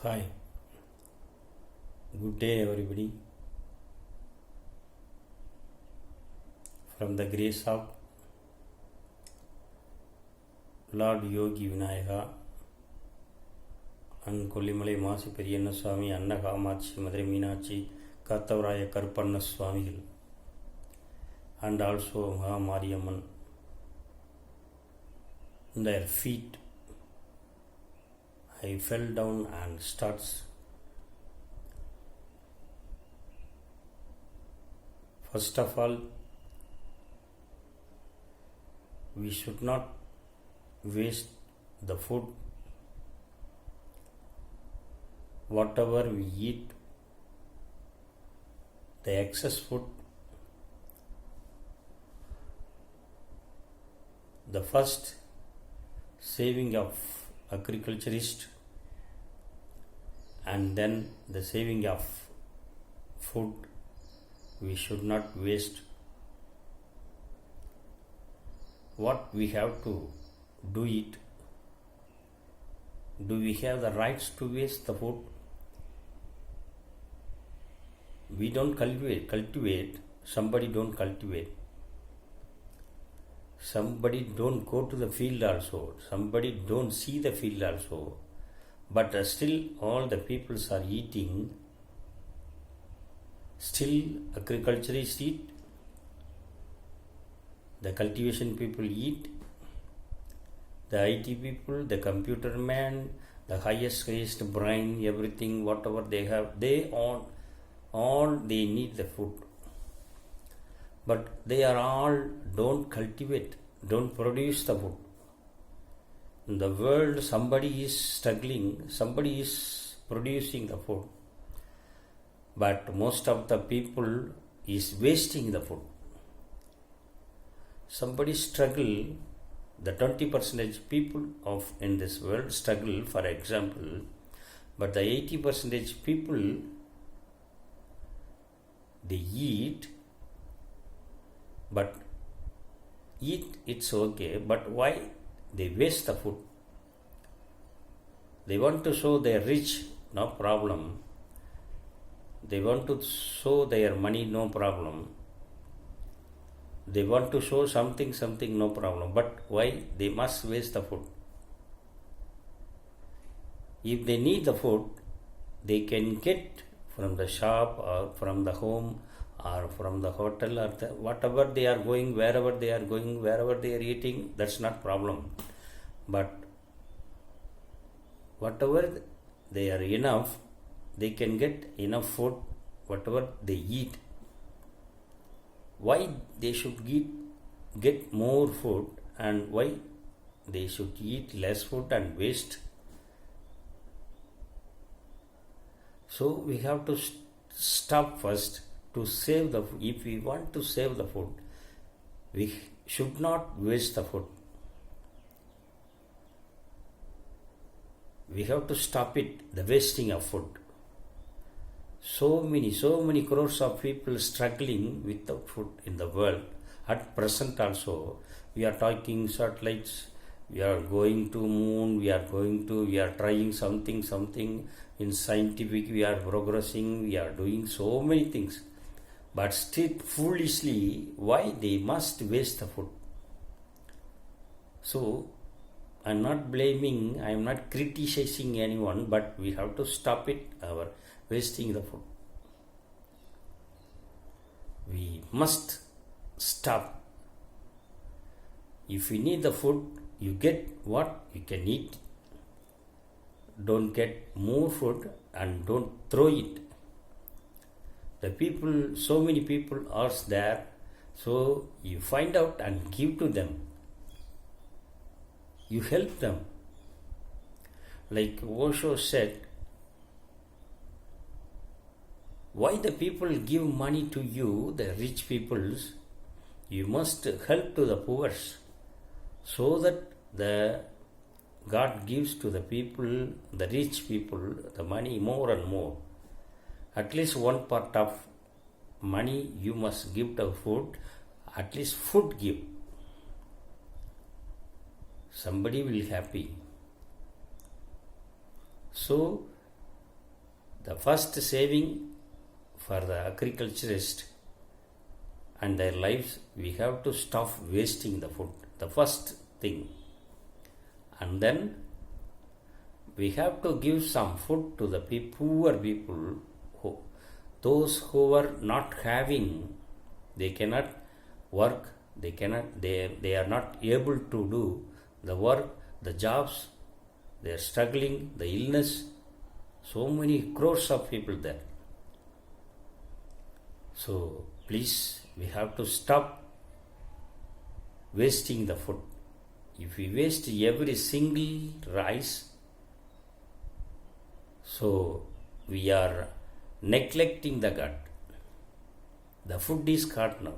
Hi, good day everybody. From the grace of Lord Yogi Vinayaka and Kollimalai Masi Periyanna Swami, Anna Kamachi, Madurai Meenachi, Karthavaraya Karpanna Swamigal, and also Maha Mariamman. Their feet, I fell down and starts. First of all, we should not waste the food. Whatever we eat, the excess food, the first saving of agriculturist and then the saving of food, we should not waste. What we have to do it. Do we have the rights to waste the food? We don't cultivate, somebody don't cultivate. Somebody don't go to the field also, somebody don't see the field also, but still all the peoples are eating. Still agriculturists eat, the cultivation people eat, the IT people, the computer man, the highest brain, everything, whatever they have, they all they need the food. But they are all don't cultivate, don't produce the food. In the world, somebody is struggling, somebody is producing the food. But most of the people is wasting the food. Somebody struggle, the 20% people of in this world struggle, for example, but the 80% people, they eat, but eat it's okay, but why they waste the food? They want to show they are rich, no problem. They want to show their money, no problem. They want to show something, no problem. But why they must waste the food? If they need the food, they can get from the shop or from the home or from the hotel or whatever they are going, wherever they are going, wherever they are eating, that's not problem. But whatever they are enough, they can get enough food, whatever they eat. Why they should get more food and why they should eat less food and waste? So we have to stop first to save the food. If we want to save the food, we should not waste the food. We have to stop it, the wasting of food. So many crores of people struggling without food in the world. At present also, we are talking satellites, we are going to moon, we are trying something in scientific, we are progressing, we are doing so many things. But still foolishly, why they must waste the food? So, I am not blaming, I am not criticizing anyone, but we have to stop it, our wasting the food. We must stop. If you need the food, you get what you can eat. Don't get more food and don't throw it. The people, so many people are there, so you find out and give to them. You help them. Like Osho said, why the people give money to you, the rich peoples? You must help to the poor, so that the God gives to the people, the rich people, the money more and more. At least one part of money you must give to food, at least food give. Somebody will happy. So The first saving for the agriculturist and their lives, we have to stop wasting the food. The first thing. And then we have to give some food to the poor people, those who are not having, they cannot work, they are not able to do the work, the jobs, they are struggling, the illness, so many crores of people there. So please, we have to stop wasting the food. If we waste every single rice, so we are neglecting the gut. The food is cut now.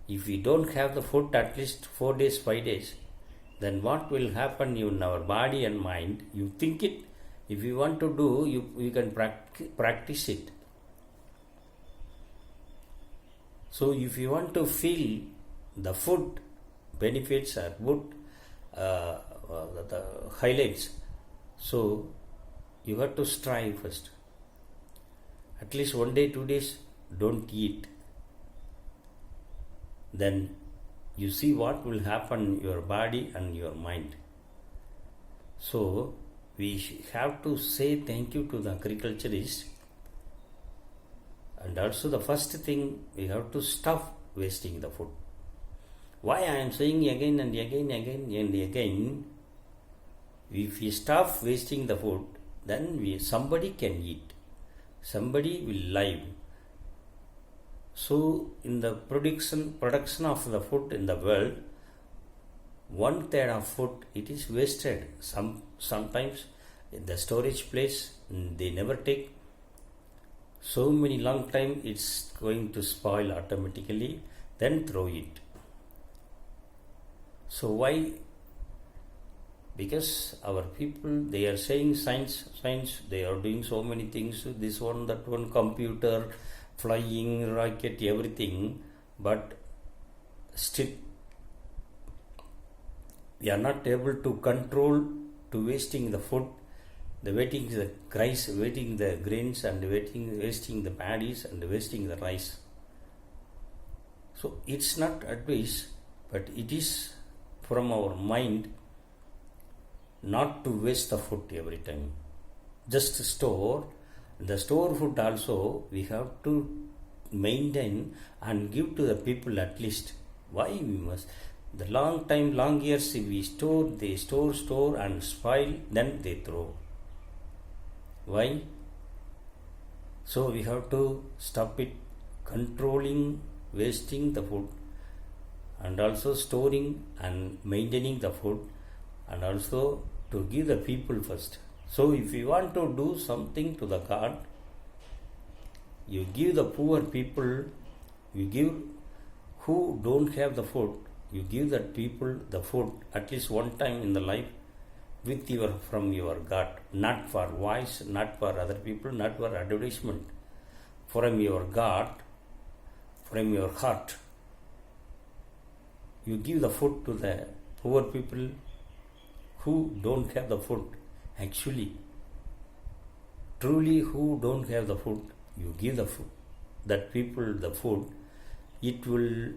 If we don't have the food at least 4 days, 5 days, then what will happen in our body and mind? You think it. If you want to do, you can practice it. So if you want to feel the food benefits are good, the highlights, so you have to strive first. At least 1 day, 2 days, don't eat. Then you see what will happen your body and your mind. So we have to say thank you to the agriculturist. And also the first thing, we have to stop wasting the food. Why I am saying again and again, if we stop wasting the food, then somebody can eat. Somebody will live. So in the production of the food in the world, 1/3 of food, it is wasted. Sometimes in the storage place, they never take. So many long time, it's going to spoil automatically, then throw it. So why? Because our people, they are saying science, they are doing so many things, this one, that one, computer, flying, rocket, everything, but still we are not able to control to wasting the food, the wasting the rice, wasting the grains, and wasting the paddies, and wasting the rice. So it's not advice, but it is from our mind not to waste the food every time. Just store. The store food also we have to maintain and give to the people at least. Why we must? The long years we store, they store and spoil, then they throw. Why? So we have to stop it, controlling wasting the food, and also storing and maintaining the food, and also to give the people first. So if you want to do something to the God, you give the poor people, you give who don't have the food, you give the people the food at least one time in the life with from your God, not for voice, not for other people, not for advertisement, from your God, from your heart. You give the food to the poor people who don't have the food. Actually, truly, who don't have the food, you give the food, that people the food, it will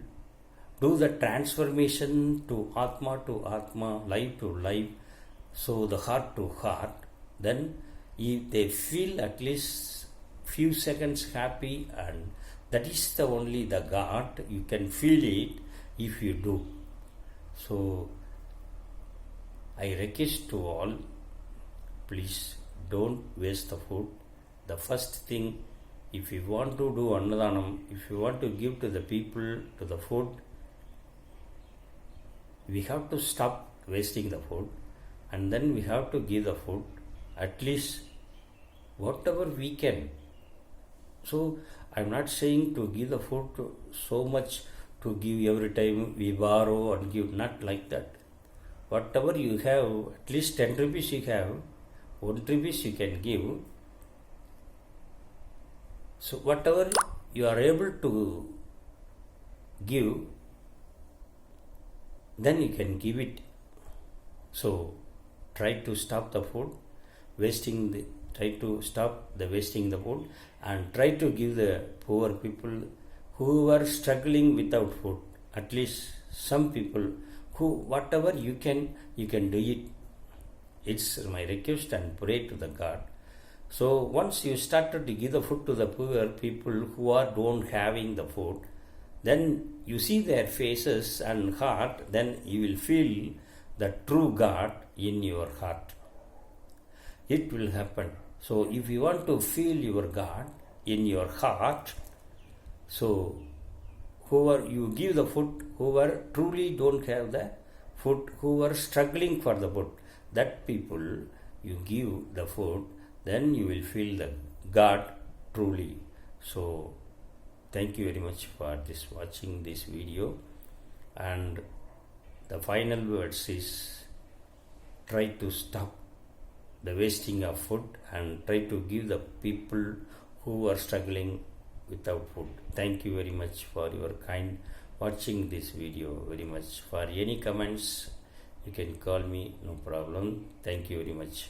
do the transformation to Atma, life to life, so the heart to heart. Then if they feel at least few seconds happy, and that is the only the God, you can feel it if you do. So I request to all, please don't waste the food. The first thing, if you want to do Annadanam, if you want to give to the people, to the food, we have to stop wasting the food, and then we have to give the food at least whatever we can. So I'm not saying to give the food so much, to give every time we borrow and give, not like that. Whatever you have, at least 10 rupees you have, 1 rupees you can give. So whatever you are able to give, then you can give it. So try to stop the food wasting, Try to stop the wasting the food and try to give the poor people who are struggling without food. At least some people who whatever you can do it. It's my request and pray to the God. So once you started to give the food to the poor people who are don't having the food, then you see their faces and heart, then you will feel the true God in your heart. It will happen. So if you want to feel your God in your heart, so whoever you give the food, whoever truly don't have the food, who are struggling for the food, that people you give the food, then you will feel the God truly. So thank you very much for this watching this video, and the final words is try to stop the wasting of food and try to give the people who are struggling without food. Thank you very much for your kind watching this video very much. For any comments you can call me, no problem. Thank you very much.